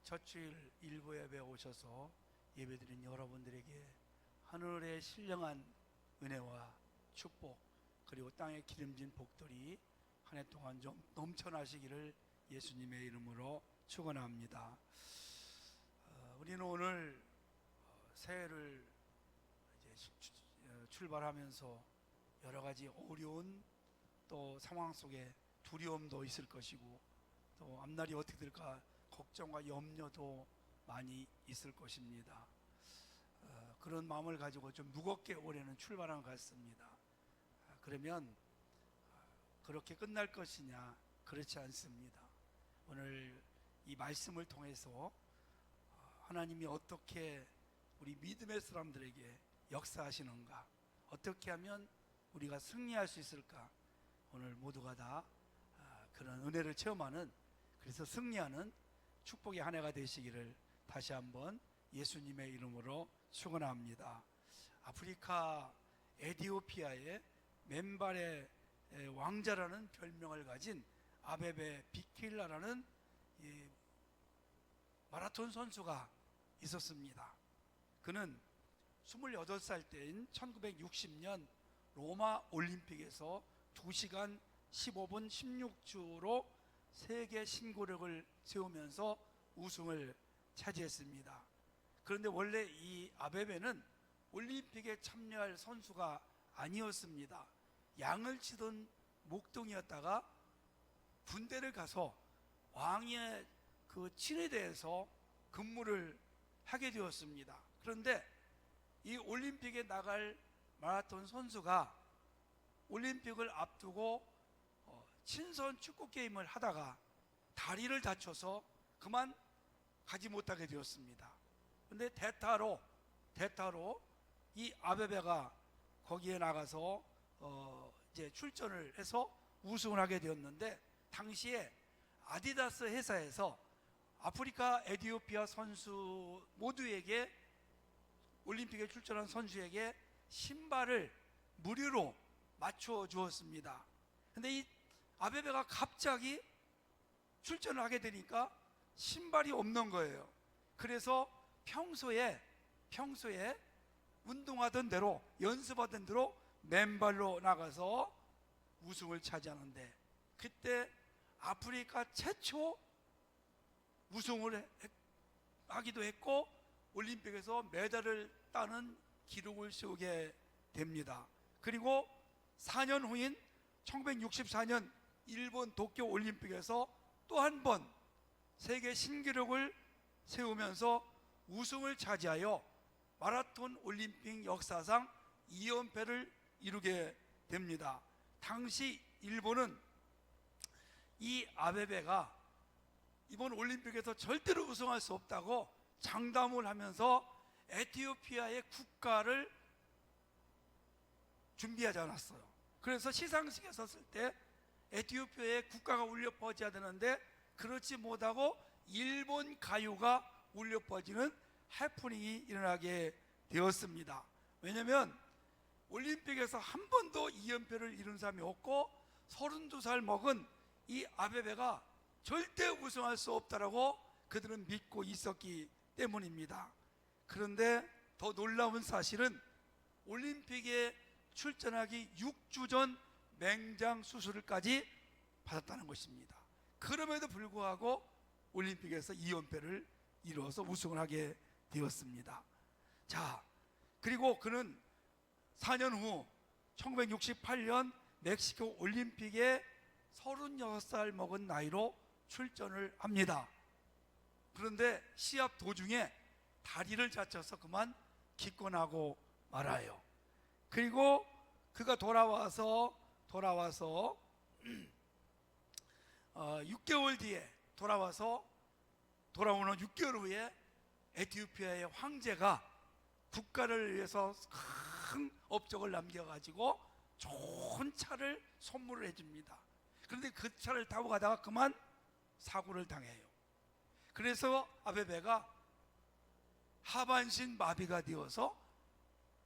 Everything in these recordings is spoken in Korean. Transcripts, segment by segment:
첫 주일 일부 예배에 오셔서 예배드린 여러분들에게 하늘의 신령한 은혜와 축복, 그리고 땅에 기름진 복들이 한 해 동안 좀 넘쳐나시기를 예수님의 이름으로 축원합니다. 우리는 오늘 새해를 이제 출발하면서 여러 가지 어려운 또 상황 속에 두려움도 있을 것이고, 또 앞날이 어떻게 될까 걱정과 염려도 많이 있을 것입니다. 그런 마음을 가지고 좀 무겁게 올해는 출발한 것 같습니다. 그러면 그렇게 끝날 것이냐? 그렇지 않습니다. 오늘 이 말씀을 통해서 하나님이 어떻게 우리 믿음의 사람들에게 역사하시는가, 어떻게 하면 우리가 승리할 수 있을까, 오늘 모두가 다 그런 은혜를 체험하는, 그래서 승리하는 축복의 한 해가 되시기를 다시 한번 예수님의 이름으로 축원합니다. 아프리카 에티오피아의 맨발의 왕자라는 별명을 가진 아베베 비킬라라는 마라톤 선수가 있었습니다. 그는 28살 때인 1960년 로마 올림픽에서 2시간 15분 16초로 세계 신고력을 세우면서 우승을 차지했습니다. 그런데 원래 이 아베베는 올림픽에 참여할 선수가 아니었습니다. 양을 치던 목동이었다가 군대를 가서 왕의 그 친에 대해서 근무를 하게 되었습니다. 그런데 이 올림픽에 나갈 마라톤 선수가 올림픽을 앞두고 친선 축구 게임을 하다가 다리를 다쳐서 그만 가지 못하게 되었습니다. 그런데 대타로 이 아베베가 거기에 나가서 이제 출전을 해서 우승을 하게 되었는데, 당시에 아디다스 회사에서 아프리카 에티오피아 선수 모두에게, 올림픽에 출전한 선수에게 신발을 무료로 맞춰 주었습니다. 근데 이 아베베가 갑자기 출전을 하게 되니까 신발이 없는 거예요. 그래서 평소에 운동하던 대로, 연습하던 대로 맨발로 나가서 우승을 차지하는데, 그때 아프리카 최초 우승을 하기도 했고 올림픽에서 메달을 따는 기록을 세우게 됩니다. 그리고 4년 후인 1964년 일본 도쿄 올림픽에서 또 한 번 세계 신기록을 세우면서 우승을 차지하여 마라톤 올림픽 역사상 2연패를 이루게 됩니다. 당시 일본은 이 아베베가 이번 올림픽에서 절대로 우승할 수 없다고 장담을 하면서 에티오피아의 국가를 준비하지 않았어요. 그래서 시상식에 섰을 때 에티오피아의 국가가 울려 퍼져야 되는데 그렇지 못하고 일본 가요가 울려 퍼지는 해프닝이 일어나게 되었습니다. 왜냐하면 올림픽에서 한 번도 2연패를 이룬 사람이 없고 32살 먹은 이 아베베가 절대 우승할 수 없다라고 그들은 믿고 있었기 때문입니다. 그런데 더 놀라운 사실은 올림픽에 출전하기 6주 전 맹장 수술까지 받았다는 것입니다. 그럼에도 불구하고 올림픽에서 2연패를 이루어서 우승을 하게 되었습니다. 자, 그리고 그는 4년 후 1968년 멕시코 올림픽에 36살 먹은 나이로 출전을 합니다. 그런데 시합 도중에 다리를 다쳐서 그만 기권하고 말아요. 그리고 그가 돌아와서 6개월 뒤에 돌아오는 6개월 후에 에티오피아의 황제가 국가를 위해서 큰 업적을 남겨가지고 좋은 차를 선물을 해줍니다. 그런데 그 차를 타고 가다가 그만 사고를 당해요. 그래서 아베베가 하반신 마비가 되어서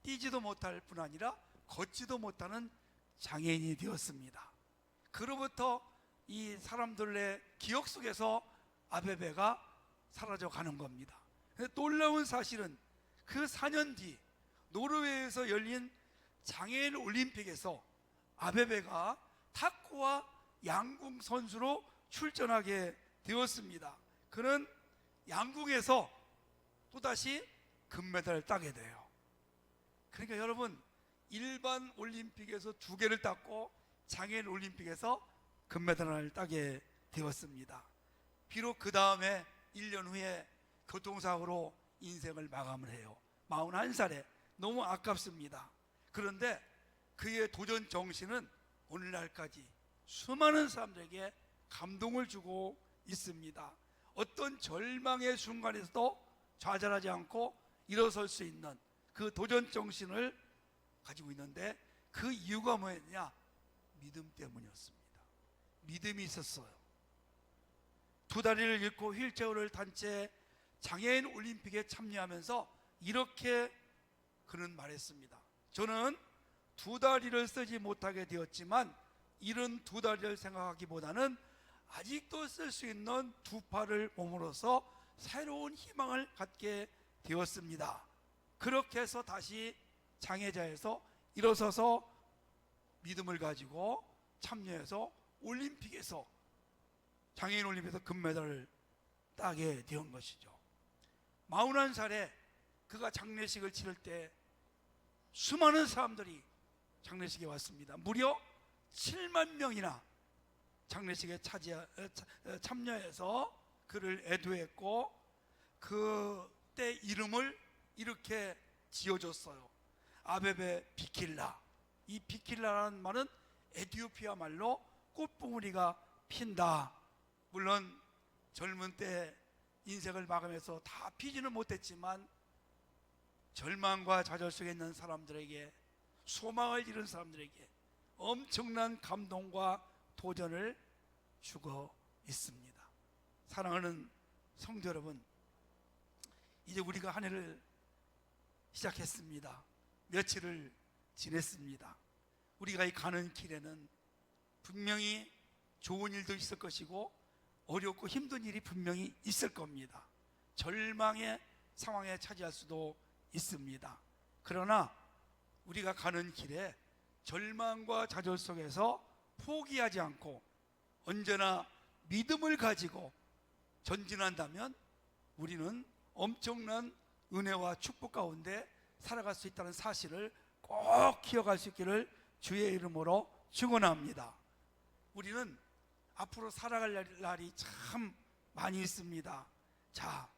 뛰지도 못할 뿐 아니라 걷지도 못하는 장애인이 되었습니다. 그로부터 이 사람들의 기억 속에서 아베베가 사라져 가는 겁니다. 놀라운 사실은 그 4년 뒤 노르웨이에서 열린 장애인 올림픽에서 아베베가 탁구와 양궁 선수로 출전하게 되었습니다. 그는 양궁에서 또다시 금메달을 따게 돼요. 그러니까 여러분, 일반 올림픽에서 2개를 땄고 장애인 올림픽에서 금메달을 따게 되었습니다. 비록 그 다음에 1년 후에 교통사고로 인생을 마감을 해요. 41살에 너무 아깝습니다. 그런데 그의 도전 정신은 오늘날까지 수많은 사람들에게 감동을 주고 있습니다. 어떤 절망의 순간에서도 좌절하지 않고 일어설 수 있는 그 도전 정신을 가지고 있는데, 그 이유가 뭐였냐? 믿음 때문이었습니다. 믿음이 있었어요. 2다리를 잃고 휠체어를 탄 채 장애인 올림픽에 참여하면서 이렇게 그는 말했습니다. 저는 2다리를 쓰지 못하게 되었지만 잃은 2다리를 생각하기보다는 아직도 쓸 수 있는 2팔을 몸으로써 새로운 희망을 갖게 되었습니다. 그렇게 해서 다시 장애자에서 일어서서 믿음을 가지고 참여해서 올림픽에서, 장애인 올림픽에서 금메달을 따게 된 것이죠. 41살에 그가 장례식을 치를 때 수많은 사람들이 장례식에 왔습니다. 무려 7만 명이나 장례식에 참여해서 그를 애도했고, 그때 이름을 이렇게 지어줬어요. 아베베 비킬라. 이 비킬라라는 말은 에티오피아 말로 꽃봉오리가 핀다. 물론 젊은 때 인생을 마감해서 다 피지는 못했지만 절망과 좌절 속에 있는 사람들에게, 소망을 잃은 사람들에게 엄청난 감동과 도전을 주고 있습니다. 사랑하는 성도 여러분, 이제 우리가 한 해를 시작했습니다. 며칠을 지냈습니다. 우리가 이 가는 길에는 분명히 좋은 일도 있을 것이고 어렵고 힘든 일이 분명히 있을 겁니다. 절망의 상황에 차지할 수도 있습니다. 그러나 우리가 가는 길에 절망과 좌절 속에서 포기하지 않고 언제나 믿음을 가지고 전진한다면 우리는 엄청난 은혜와 축복 가운데 살아갈 수 있다는 사실을 꼭 기억할 수 있기를 주의 이름으로 축원합니다. 우리는 앞으로 살아갈 날이 참 많이 있습니다. 자,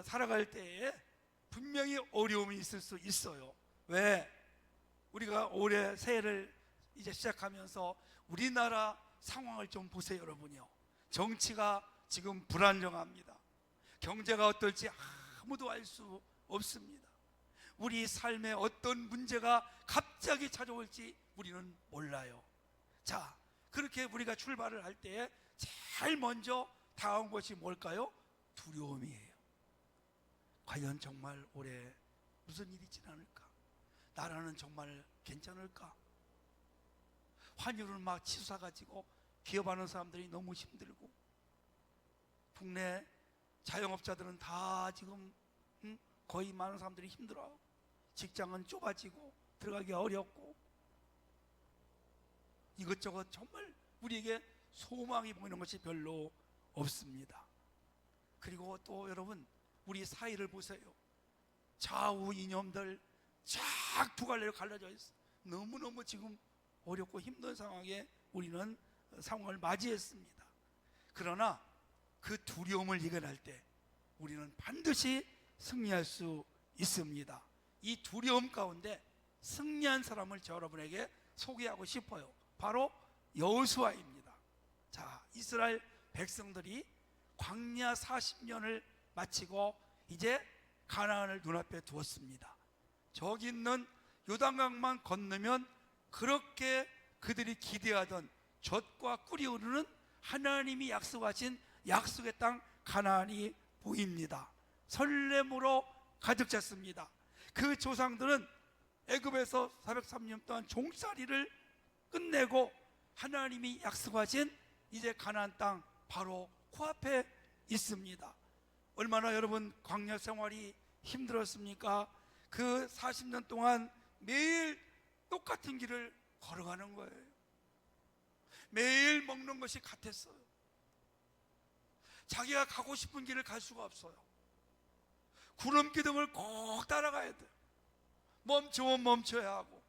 살아갈 때에 분명히 어려움이 있을 수 있어요. 왜? 우리가 올해 새해를 이제 시작하면서 우리나라 상황을 좀 보세요, 여러분요. 정치가 지금 불안정합니다. 경제가 어떨지 아무도 알 수 없습니다. 우리 삶에 어떤 문제가 갑자기 찾아올지 우리는 몰라요. 자, 그렇게 우리가 출발을 할 때에 제일 먼저 다가온 것이 뭘까요? 두려움이에요. 과연 정말 올해 무슨 일이 지나을까? 나라는 정말 괜찮을까? 환율은 막 치솟아가지고 기업하는 사람들이 너무 힘들고, 국내 자영업자들은 다 지금 거의 많은 사람들이 힘들어요. 직장은 좁아지고 들어가기 어렵고, 이것저것 정말 우리에게 소망이 보이는 것이 별로 없습니다. 그리고 또 여러분, 우리 사회를 보세요. 좌우 이념들 쫙 두 갈래로 갈라져 있어. 너무너무 지금 어렵고 힘든 상황에 우리는 상황을 맞이했습니다. 그러나 그 두려움을 이겨낼 때 우리는 반드시 승리할 수 있습니다. 이 두려움 가운데 승리한 사람을 저 여러분에게 소개하고 싶어요. 바로 여호수아입니다. 자, 이스라엘 백성들이 광야 40년을 마치고 이제 가나안을 눈앞에 두었습니다. 저기 있는 요단강만 건너면 그렇게 그들이 기대하던 젖과 꿀이 흐르는 하나님이 약속하신 약속의 땅 가나안이 보입니다. 설렘으로 가득 찼습니다. 그 조상들은 애굽에서 403년 동안 종살이를 끝내고 하나님이 약속하신 이제 가나안 땅 바로 코앞에 있습니다. 얼마나 여러분 광야 생활이 힘들었습니까? 그 40년 동안 매일 똑같은 길을 걸어가는 거예요. 매일 먹는 것이 같았어요. 자기가 가고 싶은 길을 갈 수가 없어요. 구름 기둥을 꼭 따라가야 돼요. 멈추면 멈춰야 하고,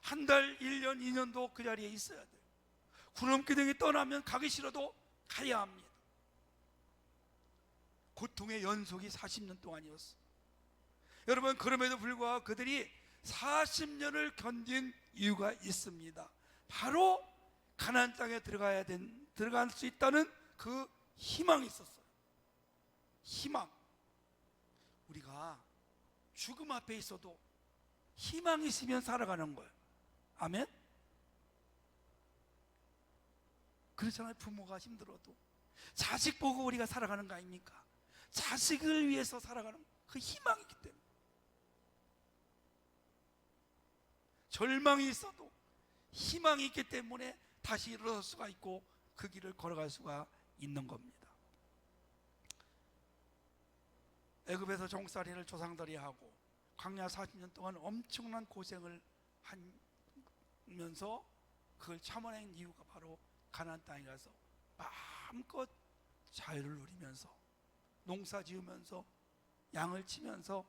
한 달, 1년, 2년도 그 자리에 있어야 돼요. 구름 기둥이 떠나면 가기 싫어도 가야 합니다. 고통의 연속이 40년 동안이었어요. 여러분, 그럼에도 불구하고 그들이 40년을 견딘 이유가 있습니다. 바로 가나안 땅에 들어갈 수 있다는 그 희망이 있었어요. 희망. 우리가 죽음 앞에 있어도 희망이 있으면 살아가는 거예요. 아멘? 그렇잖아요. 부모가 힘들어도 자식 보고 우리가 살아가는 거 아닙니까? 자식을 위해서 살아가는 그 희망이 있기 때문에. 절망이 있어도 희망이 있기 때문에 다시 일어설 수가 있고 그 길을 걸어갈 수가 있는 겁니다. 애굽에서 종살이를 조상들이 하고 광야 40년 동안 엄청난 고생을 하면서 그걸 참아낸 이유가 바로 가나안 땅에 가서 마음껏 자유를 누리면서 농사 지으면서 양을 치면서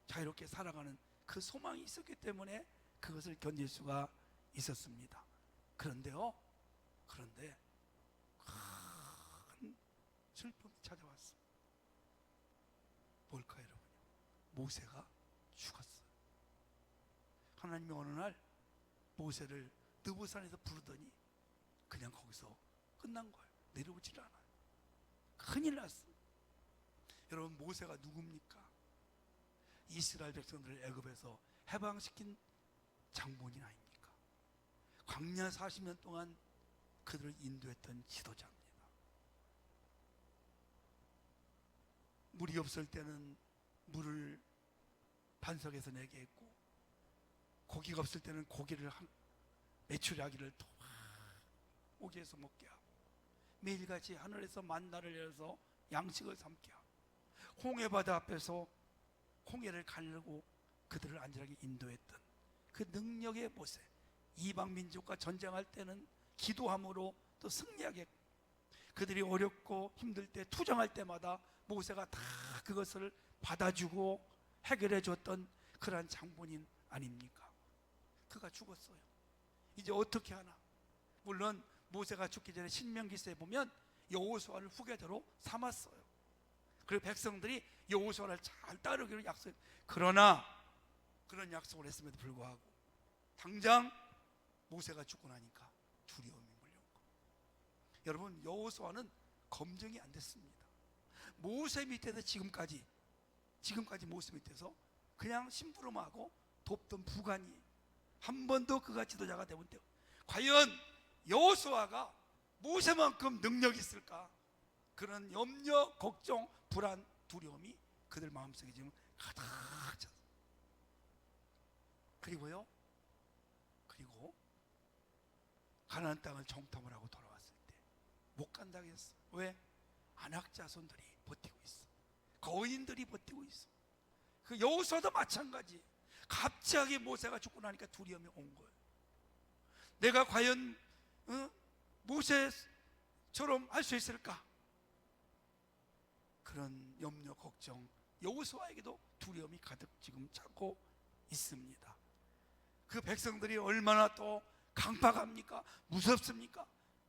자유롭게 살아가는 그 소망이 있었기 때문에 그것을 견딜 수가 있었습니다. 그런데 큰 슬픔이 찾아왔어요. 뭘까요, 여러분? 모세가 죽었어요. 하나님이 어느 날 모세를 느보산에서 부르더니 그냥 거기서 끝난 거예요. 내려오질 않아요. 큰일 났어요. 여러분, 모세가 누굽니까? 이스라엘 백성들을 애굽에서 해방시킨 장본인 아닙니까? 광야 40년 동안 그들을 인도했던 지도자입니다. 물이 없을 때는 물을 반석에서 내게 했고, 고기가 없을 때는 고기를 메추라기를 고기에서 먹게 하고, 매일같이 하늘에서 만나를 내려서 양식을 삼게 하고, 홍해바다 앞에서 홍해를 가르고 그들을 안전하게 인도했던 그 능력의 모세. 이방 민족과 전쟁할 때는 기도함으로 또 승리하게, 그들이 어렵고 힘들 때 투정할 때마다 모세가 다 그것을 받아주고 해결해 줬던 그러한 장본인 아닙니까? 그가 죽었어요. 이제 어떻게 하나? 물론 모세가 죽기 전에 신명기서에 보면 여호수아를 후계자로 삼았어요. 그리고 백성들이 여호수아를 잘 따르기로 약속했어요. 그러나 그런 약속을 했음에도 불구하고 당장 모세가 죽고 나니까 두려움이 몰려온 거예요. 여러분, 여호수아는 검증이 안 됐습니다. 모세 밑에서 지금까지 모세 밑에서 그냥 심부름하고 돕던 부관이 한 번도 그가 지도자가 되면 돼요. 과연 여호수아가 모세만큼 능력이 있을까? 그런 염려, 걱정, 불안, 두려움이 그들 마음속에 지금 가득 찼어요. 그리고 가나안 땅을 정탐을 하고 돌아왔을 때 못 간다고 했어. 왜? 안악 자손들이 버티고 있어. 거인들이 버티고 있어. 그 여호수아도 마찬가지. 갑자기 모세가 죽고 나니까 두려움이 온 거예요. 내가 과연 모세처럼 할 수 있을까? 그런 염려, 걱정, 여호수아에게도 두려움이 가득 지금 차고 있습니다. 그 백성들이 얼마나 또 강팍합니까? 무섭습니까?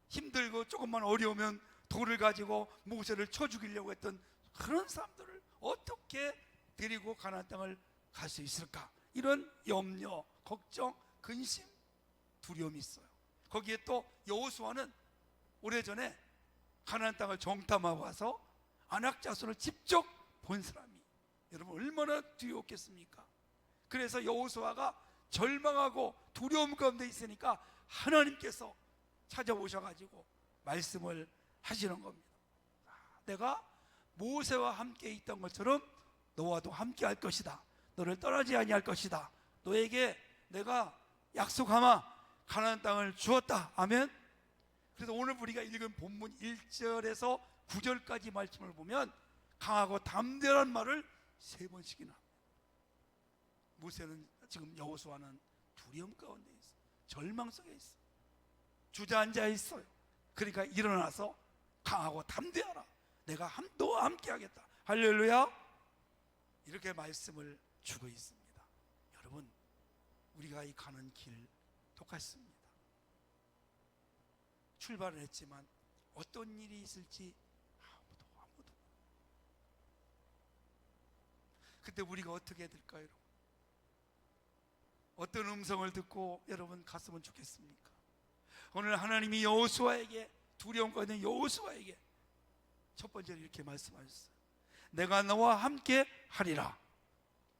힘들고 조금만 어려우면 돌을 가지고 모세를 쳐 죽이려고 했던 그런 사람들을 어떻게 데리고 가나안 땅을 갈 수 있을까? 이런 염려, 걱정, 근심, 두려움이 있어요. 거기에 또 여호수아는 오래전에 가나안 땅을 정탐하고 와서 안악 자손을 직접 본 사람이, 여러분 얼마나 두려웠겠습니까? 그래서 여호수아가 절망하고 두려움 가운데 있으니까 하나님께서 찾아오셔가지고 말씀을 하시는 겁니다. 내가 모세와 함께 있던 것처럼 너와도 함께 할 것이다. 너를 떠나지 아니할 것이다. 너에게 내가 약속하마 가나안 땅을 주었다. 아멘. 그래서 오늘 우리가 읽은 본문 1절에서 9절까지 말씀을 보면 강하고 담대한 말을 3번씩이나 합니다. 모세는 지금 여호수아는 두려움 가운데 있어, 절망 속에 있어, 주저앉아 있어요. 그러니까 일어나서 강하고 담대하라, 내가 너와 함께 하겠다, 할렐루야, 이렇게 말씀을 주고 있습니다. 여러분, 우리가 이 가는 길 똑같습니다. 출발을 했지만 어떤 일이 있을지 아무도. 그때 우리가 어떻게 해야 될까요, 여러분? 어떤 음성을 듣고 여러분 갔으면 좋겠습니까? 오늘 하나님이 여호수아에게, 두려움과 있는 여호수아에게 첫 번째로 이렇게 말씀하셨어요. 내가 너와 함께 하리라.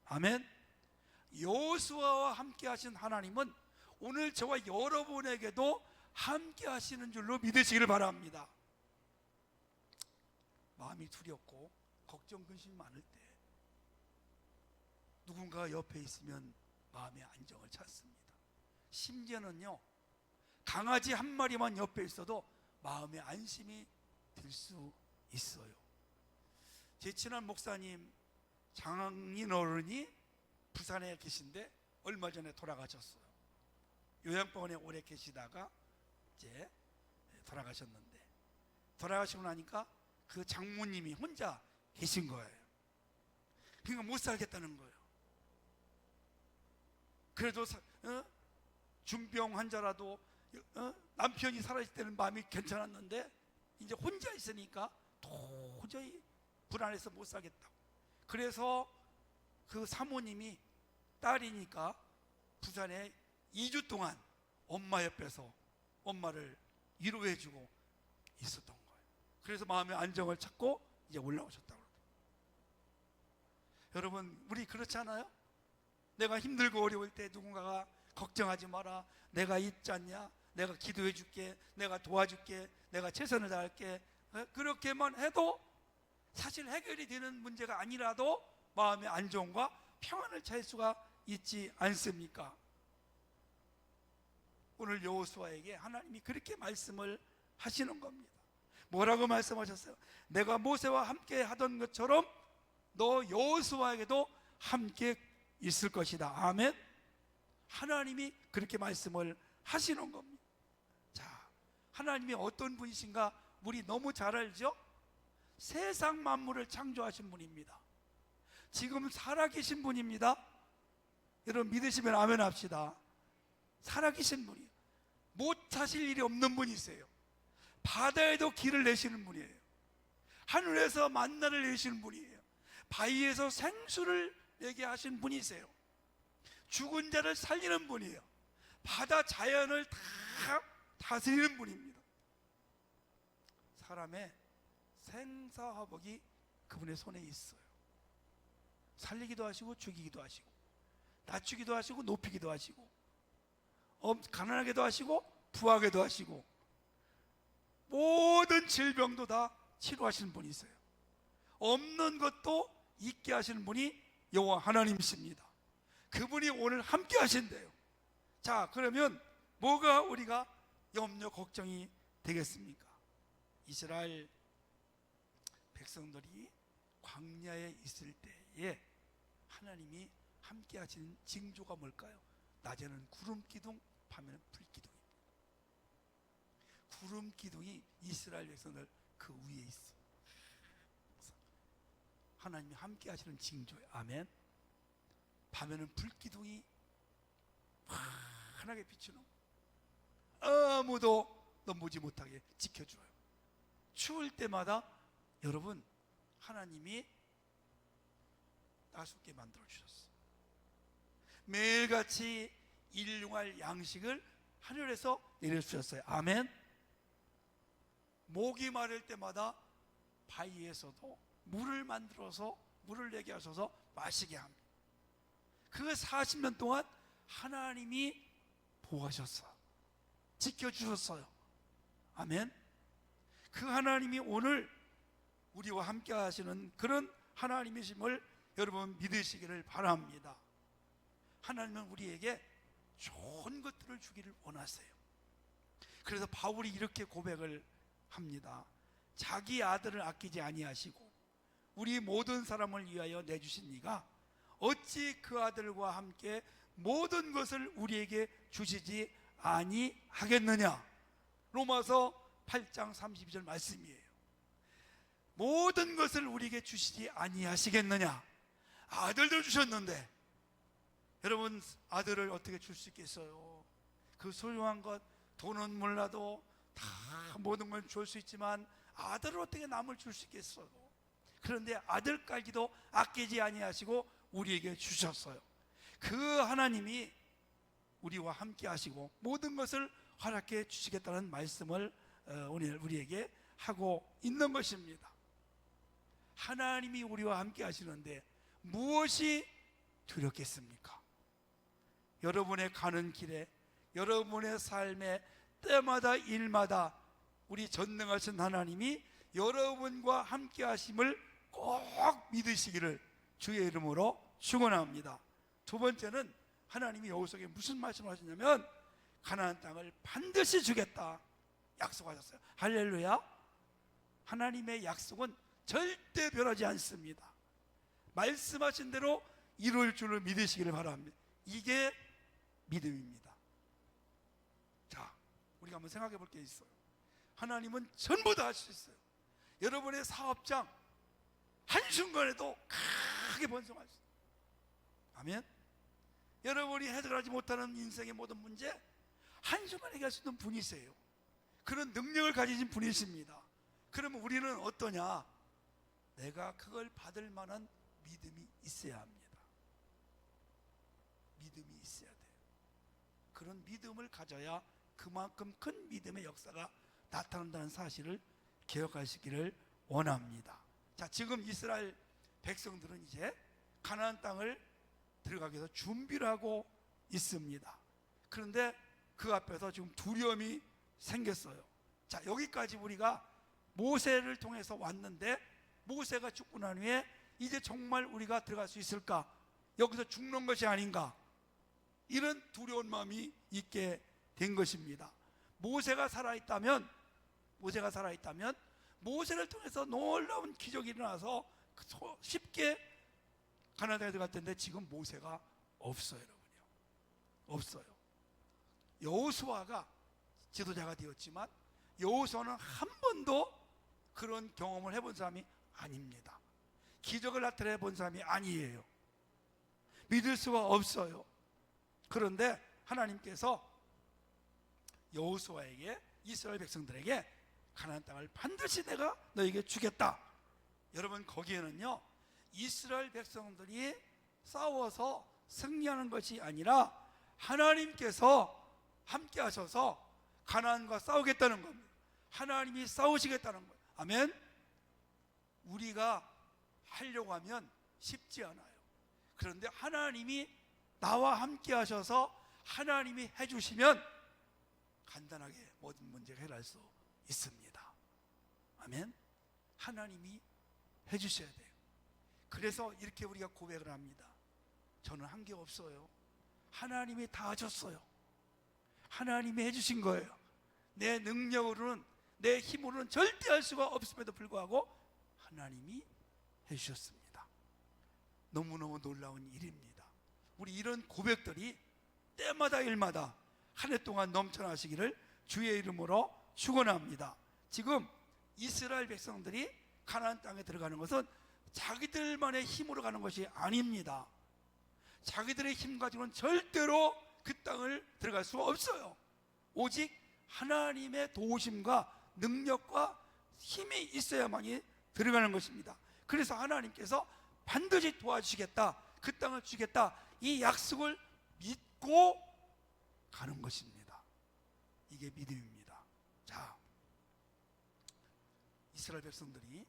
아멘. 여호수아와 함께 하신 하나님은 오늘 저와 여러분에게도 함께 하시는 줄로 믿으시기를 바랍니다. 마음이 두렵고 걱정 근심이 많을 때 누군가 옆에 있으면 마음의 안정을 찾습니다. 심지어는요, 강아지 한 마리만 옆에 있어도 마음의 안심이 들 수 있어요. 제 친한 목사님 장인 어른이 부산에 계신데 얼마 전에 돌아가셨어요. 요양병원에 오래 계시다가 이제 돌아가셨는데, 돌아가시고 나니까 그 장모님이 혼자 계신 거예요. 그러니까 못 살겠다는 거예요. 그래도 중병 환자라도 남편이 살아있을 때는 마음이 괜찮았는데 이제 혼자 있으니까 도저히 불안해서 못 살겠다고. 그래서 그 사모님이 딸이니까 부산에 2주 동안 엄마 옆에서 엄마를 위로해주고 있었던 거예요. 그래서 마음의 안정을 찾고 이제 올라오셨다고. 여러분, 우리 그렇지 않아요? 내가 힘들고 어려울 때 누군가가 걱정하지 마라, 내가 있지 않냐, 내가 기도해 줄게, 내가 도와줄게, 내가 최선을 다할게, 그렇게만 해도 사실 해결이 되는 문제가 아니라도 마음의 안정과 평안을 찾을 수가 있지 않습니까? 오늘 여호수아에게 하나님이 그렇게 말씀을 하시는 겁니다. 뭐라고 말씀하셨어요? 내가 모세와 함께 하던 것처럼 너 여호수아에게도 함께 있을 것이다. 아멘. 하나님이 그렇게 말씀을 하시는 겁니다. 자, 하나님이 어떤 분이신가 우리 너무 잘 알죠? 세상 만물을 창조하신 분입니다. 지금 살아계신 분입니다. 여러분 믿으시면 아멘 합시다. 살아계신 분이에요. 못 찾을 일이 없는 분이세요. 바다에도 길을 내시는 분이에요. 하늘에서 만나를 내시는 분이에요. 바위에서 생수를 내게 하신 분이세요. 죽은 자를 살리는 분이에요. 바다 자연을 다 다스리는 분입니다. 사람의 생사화복이 그분의 손에 있어요. 살리기도 하시고 죽이기도 하시고, 낮추기도 하시고 높이기도 하시고, 가난하게도 하시고 부하게도 하시고, 모든 질병도 다 치료하시는 분이세요. 없는 것도 있게 하시는 분이 여호와 하나님이십니다. 그분이 오늘 함께 하신대요. 자, 그러면 뭐가 우리가 염려 걱정이 되겠습니까? 이스라엘 백성들이 광야에 있을 때에 하나님이 함께 하시는 징조가 뭘까요? 낮에는 구름 기둥, 밤에는 불 기둥입니다. 구름 기둥이 이스라엘 백성들 그 위에 있어. 하나님이 함께 하시는 징조예요. 아멘. 밤에는 불 기둥이 환하게 비추는, 아무도 넘보지 못하게 지켜줘요. 추울 때마다 여러분, 하나님이 따숩게 만들어 주셨어요. 매일같이 일용할 양식을 하늘에서 내려주셨어요. 아멘. 목이 마를 때마다 바위에서도 물을 만들어서 물을 내게 하셔서 마시게 합니다. 그 40년 동안 하나님이 보호하셨어요. 지켜주셨어요. 아멘. 그 하나님이 오늘 우리와 함께 하시는 그런 하나님이심을 여러분 믿으시기를 바랍니다. 하나님은 우리에게 좋은 것들을 주기를 원하세요. 그래서 바울이 이렇게 고백을 합니다. 자기 아들을 아끼지 아니하시고 우리 모든 사람을 위하여 내주신 이가 어찌 그 아들과 함께 모든 것을 우리에게 주시지 아니하겠느냐. 로마서 8장 32절 말씀이에요. 모든 것을 우리에게 주시지 아니하시겠느냐. 아들도 주셨는데 여러분, 아들을 어떻게 줄 수 있겠어요? 그 소중한 것, 돈은 몰라도 다 모든 걸 줄 수 있지만 아들을 어떻게 남을 줄 수 있겠어요? 그런데 아들까지도 아끼지 아니하시고 우리에게 주셨어요. 그 하나님이 우리와 함께 하시고 모든 것을 허락해 주시겠다는 말씀을 오늘 우리에게 하고 있는 것입니다. 하나님이 우리와 함께 하시는데 무엇이 두렵겠습니까? 여러분의 가는 길에, 여러분의 삶에 때마다 일마다 우리 전능하신 하나님이 여러분과 함께 하심을 꼭 믿으시기를 주의 이름으로 축원합니다. 두 번째는 하나님이 여호수아에게 무슨 말씀을 하셨냐면 가나안 땅을 반드시 주겠다 약속하셨어요. 할렐루야. 하나님의 약속은 절대 변하지 않습니다. 말씀하신 대로 이룰 줄을 믿으시기를 바랍니다. 이게 믿음입니다. 자, 우리가 한번 생각해 볼 게 있어요. 하나님은 전부 다 할 수 있어요. 여러분의 사업장 한순간에도 크게 번성할 수 있어요. 아멘. 여러분이 해결하지 못하는 인생의 모든 문제 한순간에 해결할 수 있는 분이세요. 그런 능력을 가지신 분이십니다. 그러면 우리는 어떠냐? 내가 그걸 받을 만한 믿음이 있어야 합니다. 믿음이 있어야 돼요. 그런 믿음을 가져야 그만큼 큰 믿음의 역사가 나타난다는 사실을 기억하시기를 원합니다. 자, 지금 이스라엘 백성들은 이제 가나안 땅을 들어가기 위해서 준비를 하고 있습니다. 그런데 그 앞에서 지금 두려움이 생겼어요. 자, 여기까지 우리가 모세를 통해서 왔는데 모세가 죽고 난 후에 이제 정말 우리가 들어갈 수 있을까? 여기서 죽는 것이 아닌가? 이런 두려운 마음이 있게 된 것입니다. 모세가 살아있다면 모세를 통해서 놀라운 기적이 일어나서 쉽게 가나안 땅에 들어갈 텐데 지금 모세가 없어요, 여러분요. 없어요. 여호수아가 지도자가 되었지만 여호수아는 한 번도 그런 경험을 해본 사람이 아닙니다. 기적을 나타내 본 사람이 아니에요. 믿을 수가 없어요. 그런데 하나님께서 여호수아에게, 이스라엘 백성들에게 가나안 땅을 반드시 내가 너에게 주겠다. 여러분, 거기에는요 이스라엘 백성들이 싸워서 승리하는 것이 아니라 하나님께서 함께 하셔서 가나안과 싸우겠다는 겁니다. 하나님이 싸우시겠다는 거예요. 아멘. 우리가 하려고 하면 쉽지 않아요. 그런데 하나님이 나와 함께 하셔서 하나님이 해주시면 간단하게 모든 문제가 해결할 수 있습니다. 아멘. 하나님이 해주셔야 돼요. 그래서 이렇게 우리가 고백을 합니다. 저는 한 게 없어요. 하나님이 다 하셨어요. 하나님이 해주신 거예요. 내 능력으로는, 내 힘으로는 절대 할 수가 없음에도 불구하고 하나님이 해주셨습니다. 너무너무 놀라운 일입니다. 우리 이런 고백들이 때마다 일마다 한 해 동안 넘쳐나시기를 주의 이름으로 축원합니다. 지금 이스라엘 백성들이 가나안 땅에 들어가는 것은 자기들만의 힘으로 가는 것이 아닙니다. 자기들의 힘 가지고는 절대로 그 땅을 들어갈 수 없어요. 오직 하나님의 도우심과 능력과 힘이 있어야만이 들어가는 것입니다. 그래서 하나님께서 반드시 도와주시겠다, 그 땅을 주겠다, 이 약속을 믿고 가는 것입니다. 이게 믿음입니다. 자, 이스라엘 백성들이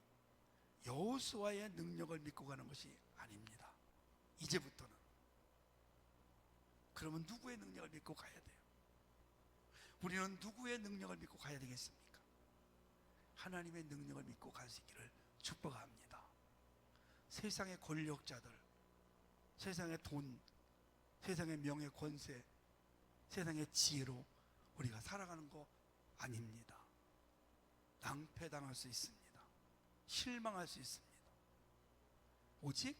여호수아의 능력을 믿고 가는 것이 아닙니다. 이제부터는. 그러면 누구의 능력을 믿고 가야 돼요? 우리는 누구의 능력을 믿고 가야 되겠습니까? 하나님의 능력을 믿고 가시기를 축복합니다. 세상의 권력자들, 세상의 돈, 세상의 명예, 권세, 세상의 지혜로 우리가 살아가는 거 아닙니다. 낭패당할 수 있습니다. 실망할 수 있습니다. 오직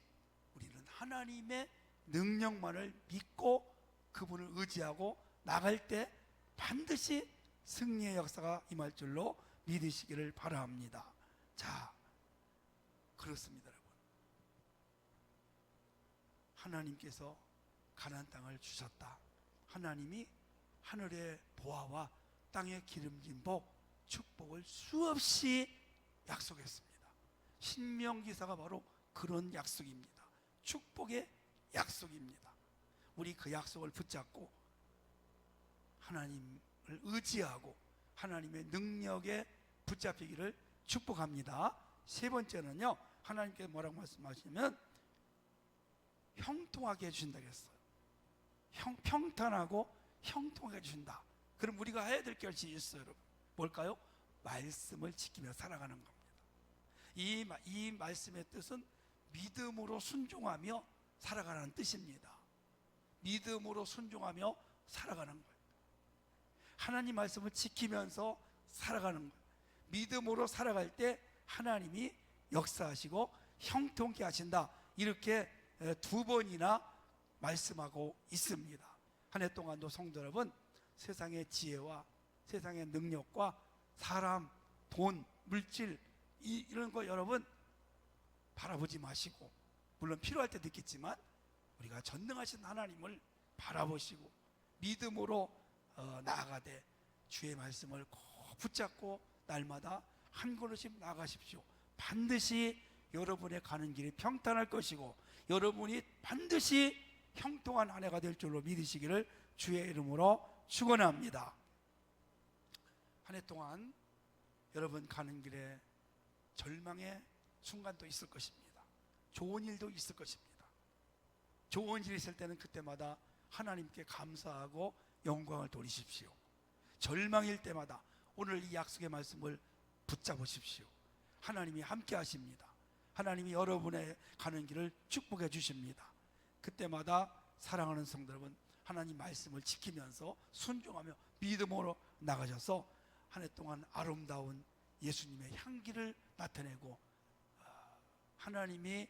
우리는 하나님의 능력만을 믿고 그분을 의지하고 나갈 때 반드시 승리의 역사가 임할 줄로 믿으시기를 바랍니다. 자, 그렇습니다, 여러분. 하나님께서 가나안 땅을 주셨다. 하나님이 하늘의 보화와 땅의 기름진 복, 축복을 수없이 약속했습니다. 신명기사가 바로 그런 약속입니다. 축복의 약속입니다. 우리 그 약속을 붙잡고 하나님을 의지하고 하나님의 능력에 붙잡히기를 축복합니다. 세 번째는요, 하나님께서 뭐라고 말씀하시냐면 형통하게 해주신다고 했어요. 평탄하고 형통하게 해주신다. 그럼 우리가 해야 될 것이 있어요, 여러분. 뭘까요? 말씀을 지키며 살아가는 겁니다. 이 말씀의 뜻은 믿음으로 순종하며 살아가라는 뜻입니다. 믿음으로 순종하며 살아가는 거예요. 하나님 말씀을 지키면서 살아가는 거예요. 믿음으로 살아갈 때 하나님이 역사하시고 형통케 하신다. 이렇게 두 번이나 말씀하고 있습니다. 한 해 동안도 성도 여러분, 세상의 지혜와 세상의 능력과 사람, 돈, 물질 이런 거 여러분 바라보지 마시고, 물론 필요할 때도 있겠지만 우리가 전능하신 하나님을 바라보시고 믿음으로 나아가되 주의 말씀을 꼭 붙잡고 날마다 한 걸음씩 나아가십시오. 반드시 여러분의 가는 길이 평탄할 것이고 여러분이 반드시 형통한 한 해가 될 줄로 믿으시기를 주의 이름으로 축원합니다. 한 해 동안 여러분 가는 길에 절망의 순간도 있을 것입니다. 좋은 일도 있을 것입니다. 좋은 일이 있을 때는 그때마다 하나님께 감사하고 영광을 돌리십시오. 절망일 때마다 오늘 이 약속의 말씀을 붙잡으십시오. 하나님이 함께 하십니다. 하나님이 여러분의 가는 길을 축복해 주십니다. 그때마다 사랑하는 성도 여러분, 하나님 말씀을 지키면서 순종하며 믿음으로 나가셔서 한 해 동안 아름다운 예수님의 향기를 나타내고 하나님이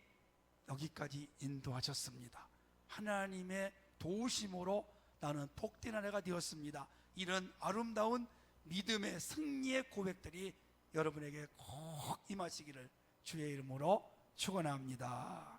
여기까지 인도하셨습니다. 하나님의 도우심으로 나는 복된 한 해가 되었습니다. 이런 아름다운 믿음의 승리의 고백들이 여러분에게 꼭 임하시기를 주의 이름으로 축원합니다.